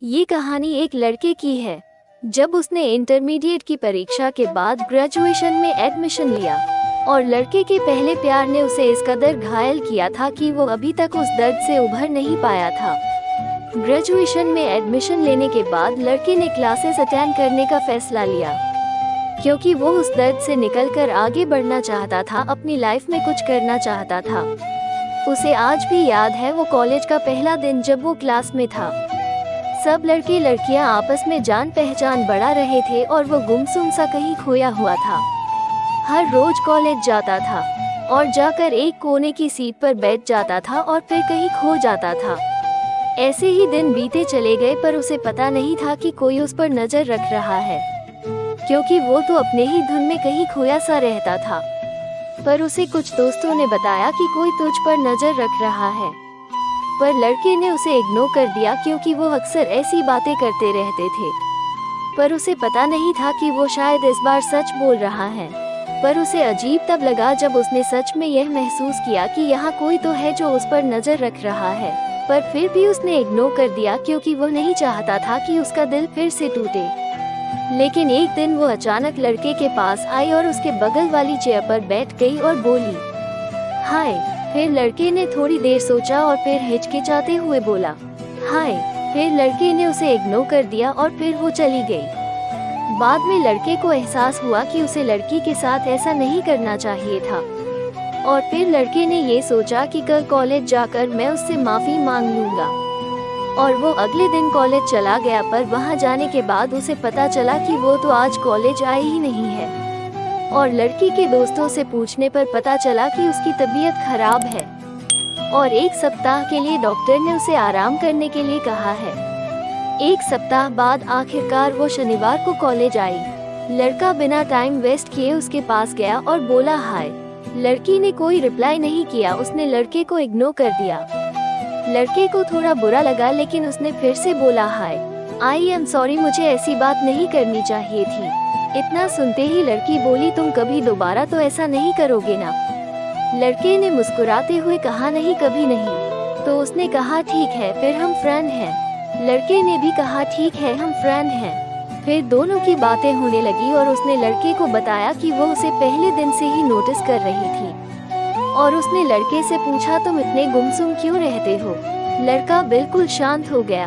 ये कहानी एक लड़के की है। जब उसने इंटरमीडिएट की परीक्षा के बाद ग्रेजुएशन में एडमिशन लिया और लड़के के पहले प्यार ने उसे इस कदर घायल किया था कि वो अभी तक उस दर्द से उभर नहीं पाया था। ग्रेजुएशन में एडमिशन लेने के बाद लड़के ने क्लासेस अटेंड करने का फैसला लिया क्योंकि वो उस दर्द से निकलकर आगे बढ़ना चाहता था, अपनी लाइफ में कुछ करना चाहता था। उसे आज भी याद है वो कॉलेज का पहला दिन जब वो क्लास में था। सब लड़के लड़कियां आपस में जान पहचान बढ़ा रहे थे और वो गुमसुम सा कहीं खोया हुआ था। हर रोज कॉलेज जाता था और जाकर एक कोने की सीट पर बैठ जाता था और फिर कहीं खो जाता था। ऐसे ही दिन बीते चले गए पर उसे पता नहीं था कि कोई उस पर नजर रख रहा है, क्योंकि वो तो अपने ही धुन में कहीं खोया सा रहता था। पर उसे कुछ दोस्तों ने बताया कि कोई तुझ पर नजर रख रहा है, पर लड़के ने उसे इग्नोर कर दिया क्योंकि वो अक्सर ऐसी बातें करते रहते थे। पर उसे पता नहीं था कि वो शायद इस बार सच बोल रहा है। पर उसे अजीब तब लगा जब उसने सच में यह महसूस किया कि यहाँ कोई तो है जो उस पर नजर रख रहा है। पर फिर भी उसने इग्नोर कर दिया क्योंकि वो नहीं चाहता था कि उसका दिल फिर से टूटे। लेकिन एक दिन वो अचानक लड़के के पास आई और उसके बगल वाली चेयर पर बैठ गई और बोली, हाय। फिर लड़के ने थोड़ी देर सोचा और फिर हिचकिचाते हुए बोला, हाय। फिर लड़के ने उसे इग्नोर कर दिया और फिर वो चली गई। बाद में लड़के को एहसास हुआ कि उसे लड़की के साथ ऐसा नहीं करना चाहिए था और फिर लड़के ने ये सोचा कि कल कॉलेज जाकर मैं उससे माफी मांग लूंगा। और वो अगले दिन कॉलेज चला गया, पर वहाँ जाने के बाद उसे पता चला कि वो तो आज कॉलेज आई ही नहीं है। और लड़की के दोस्तों से पूछने पर पता चला कि उसकी तबीयत खराब है और एक सप्ताह के लिए डॉक्टर ने उसे आराम करने के लिए कहा है। एक सप्ताह बाद आखिरकार वो शनिवार को कॉलेज आई। लड़का बिना टाइम वेस्ट किए उसके पास गया और बोला, हाय। लड़की ने कोई रिप्लाई नहीं किया, उसने लड़के को इग्नोर कर दिया। लड़के को थोड़ा बुरा लगा लेकिन उसने फिर से बोला, हाय। आई एम सॉरी, मुझे ऐसी बात नहीं करनी चाहिए थी। इतना सुनते ही लड़की बोली, तुम कभी दोबारा तो ऐसा नहीं करोगे ना? लड़के ने मुस्कुराते हुए कहा, नहीं, कभी नहीं। तो उसने कहा, ठीक है, फिर हम फ्रेंड हैं। लड़के ने भी कहा, ठीक है, हम फ्रेंड हैं। फिर दोनों की बातें होने लगी और उसने लड़के को बताया कि वो उसे पहले दिन से ही नोटिस कर रही थी। और उसने लड़के से पूछा, तुम इतने गुमसुम क्यों रहते हो? लड़का बिल्कुल शांत हो गया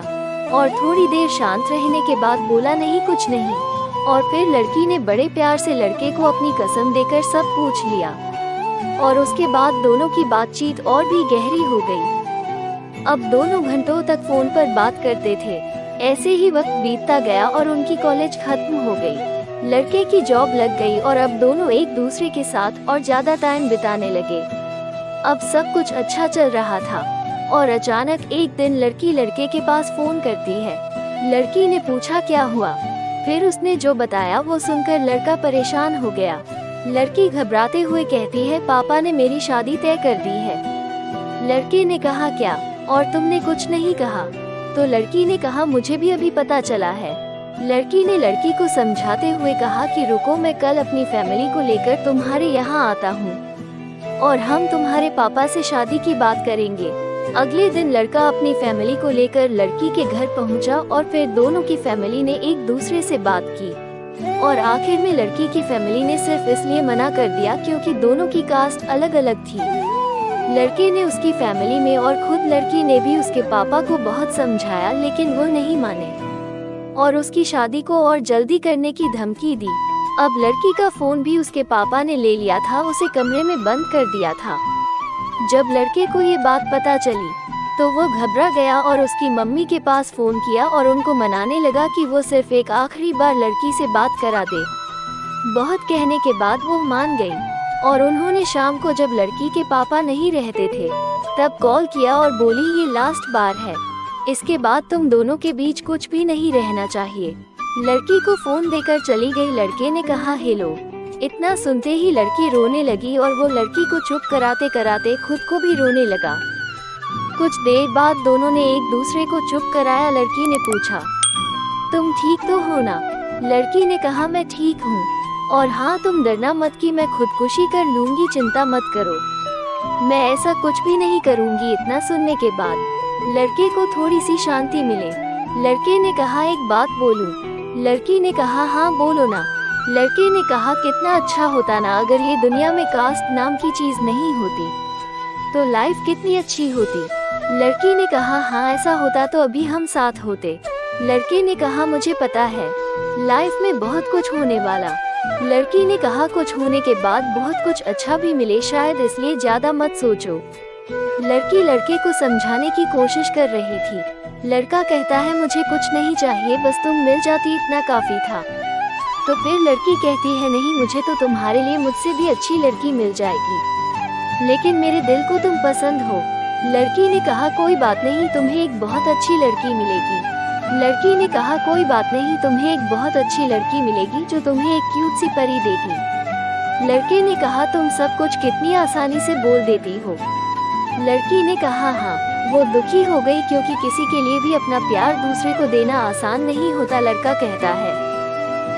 और थोड़ी देर शांत रहने के बाद बोला, नहीं, कुछ नहीं। और फिर लड़की ने बड़े प्यार से लड़के को अपनी कसम देकर सब पूछ लिया और उसके बाद दोनों की बातचीत और भी गहरी हो गई। अब दोनों घंटों तक फोन पर बात करते थे। ऐसे ही वक्त बीतता गया और उनकी कॉलेज खत्म हो गई। लड़के की जॉब लग गई और अब दोनों एक दूसरे के साथ और ज्यादा टाइम बिताने लगे। अब सब कुछ अच्छा चल रहा था और अचानक एक दिन लड़की लड़के के पास फोन करती है। लड़की ने पूछा, क्या हुआ? फिर उसने जो बताया वो सुनकर लड़का परेशान हो गया। लड़की घबराते हुए कहती है, पापा ने मेरी शादी तय कर दी है। लड़के ने कहा, क्या? और तुमने कुछ नहीं कहा? तो लड़की ने कहा, मुझे भी अभी पता चला है। लड़की ने लड़की को समझाते हुए कहा कि रुको, मैं कल अपनी फैमिली को लेकर तुम्हारे यहाँ आता हूँ और हम तुम्हारे पापा से शादी की बात करेंगे। अगले दिन लड़का अपनी फैमिली को लेकर लड़की के घर पहुंचा और फिर दोनों की फैमिली ने एक दूसरे से बात की और आखिर में लड़की की फैमिली ने सिर्फ इसलिए मना कर दिया क्योंकि दोनों की कास्ट अलग अलग थी। लड़के ने उसकी फैमिली में और खुद लड़की ने भी उसके पापा को बहुत समझाया लेकिन वो नहीं माने और उसकी शादी को और जल्दी करने की धमकी दी। अब लड़की का फोन भी उसके पापा ने ले लिया था, उसे कमरे में बंद कर दिया था। जब लड़के को ये बात पता चली तो वो घबरा गया और उसकी मम्मी के पास फोन किया और उनको मनाने लगा कि वो सिर्फ एक आखिरी बार लड़की से बात करा दे। बहुत कहने के बाद वो मान गई और उन्होंने शाम को जब लड़की के पापा नहीं रहते थे तब कॉल किया और बोली, ये लास्ट बार है, इसके बाद तुम दोनों के बीच कुछ भी नहीं रहना चाहिए। लड़की को फोन देकर चली गई। लड़के ने कहा, हेलो। इतना सुनते ही लड़की रोने लगी और वो लड़की को चुप कराते कराते खुद को भी रोने लगा। कुछ देर बाद दोनों ने एक दूसरे को चुप कराया। लड़की ने पूछा, तुम ठीक तो हो ना? लड़की ने कहा, मैं ठीक हूँ और हाँ, तुम डरना मत कि मैं खुदकुशी कर लूंगी, चिंता मत करो, मैं ऐसा कुछ भी नहीं करूंगी। इतना सुनने के बाद लड़के को थोड़ी सी शांति मिले लड़के ने कहा एक बात बोलूं? लड़की ने कहा हाँ बोलो ना। लड़के ने कहा कितना अच्छा होता ना अगर ये दुनिया में कास्ट नाम की चीज नहीं होती, तो लाइफ कितनी अच्छी होती। लड़की ने कहा हाँ ऐसा होता तो अभी हम साथ होते। लड़के ने कहा मुझे पता है लाइफ में बहुत कुछ होने वाला। लड़की ने कहा कुछ होने के बाद बहुत कुछ अच्छा भी मिले शायद, इसलिए ज्यादा मत सोचो। लड़की लड़के को समझाने की कोशिश कर रही थी। लड़का कहता है मुझे कुछ नहीं चाहिए, बस तुम मिल जाती इतना काफी था। तो फिर लड़की कहती है नहीं, मुझे तो तुम्हारे लिए मुझसे भी अच्छी लड़की मिल जाएगी, लेकिन मेरे दिल को तुम पसंद हो। लड़की ने कहा कोई बात नहीं, तुम्हें एक बहुत अच्छी लड़की मिलेगी। लड़की ने कहा कोई बात नहीं, तुम्हें एक बहुत अच्छी लड़की मिलेगी जो तुम्हें एक क्यूट सी परी देगी। लड़के ने कहा तुम सब कुछ कितनी आसानी से बोल देती हो। लड़की ने कहा हाँ। वो दुखी हो गई क्योंकि किसी के लिए भी अपना प्यार दूसरे को देना आसान नहीं होता। लड़का कहता है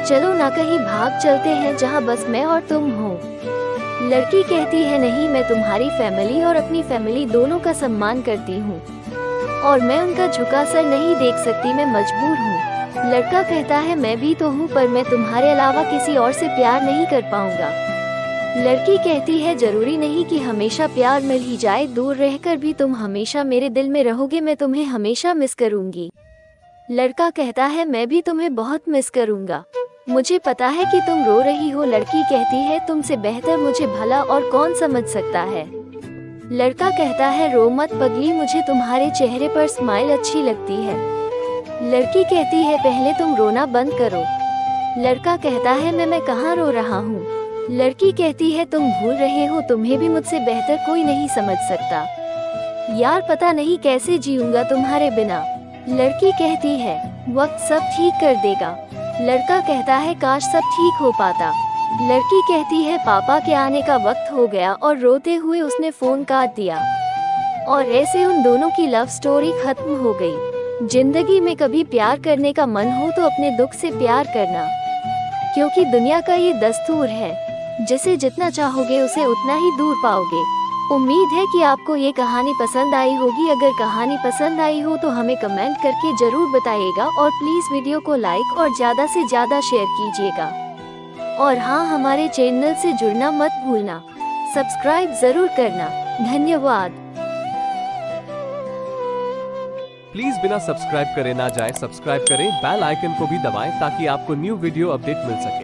चलो ना कहीं भाग चलते हैं जहाँ बस मैं और तुम हो। लड़की कहती है नहीं, मैं तुम्हारी फैमिली और अपनी फैमिली दोनों का सम्मान करती हूँ और मैं उनका झुका सर नहीं देख सकती, मैं मजबूर हूँ। लड़का कहता है मैं भी तो हूँ, पर मैं तुम्हारे अलावा किसी और से प्यार नहीं कर पाऊंगा। लड़की कहती है जरूरी नहीं कि हमेशा प्यार मिल ही जाए, दूर रहकर भी तुम हमेशा मेरे दिल में रहोगे, मैं तुम्हें हमेशा मिस करूंगी। लड़का कहता है मैं भी तुम्हें बहुत मिस करूंगा, मुझे पता है कि तुम रो रही हो। लड़की कहती है तुमसे बेहतर मुझे भला और कौन समझ सकता है। लड़का कहता है रो मत पगली, मुझे तुम्हारे चेहरे पर स्माइल अच्छी लगती है। लड़की कहती है पहले तुम रोना बंद करो। लड़का कहता है मैं कहाँ रो रहा हूँ। लड़की कहती है तुम भूल रहे हो, तुम्हें भी मुझसे बेहतर कोई नहीं समझ सकता यार, पता नहीं कैसे जीऊंगा तुम्हारे बिना। लड़की कहती है वक्त सब ठीक कर देगा। लड़का कहता है काश सब ठीक हो पाता। लड़की कहती है पापा के आने का वक्त हो गया और रोते हुए उसने फोन काट दिया और ऐसे उन दोनों की लव स्टोरी खत्म हो गई। जिंदगी में कभी प्यार करने का मन हो तो अपने दुख से प्यार करना, क्योंकि दुनिया का ये दस्तूर है, जिसे जितना चाहोगे उसे उतना ही दूर पाओगे। उम्मीद है कि आपको ये कहानी पसंद आई होगी। अगर कहानी पसंद आई हो तो हमें कमेंट करके जरूर बताइएगा और प्लीज वीडियो को लाइक और ज्यादा से ज्यादा शेयर कीजिएगा। और हाँ, हमारे चैनल से जुड़ना मत भूलना, सब्सक्राइब जरूर करना। धन्यवाद। प्लीज बिना सब्सक्राइब करे ना जाए, सब्सक्राइब करें, बेल आइकन को भी दबाएं ताकि आपको न्यू वीडियो अपडेट मिल सके।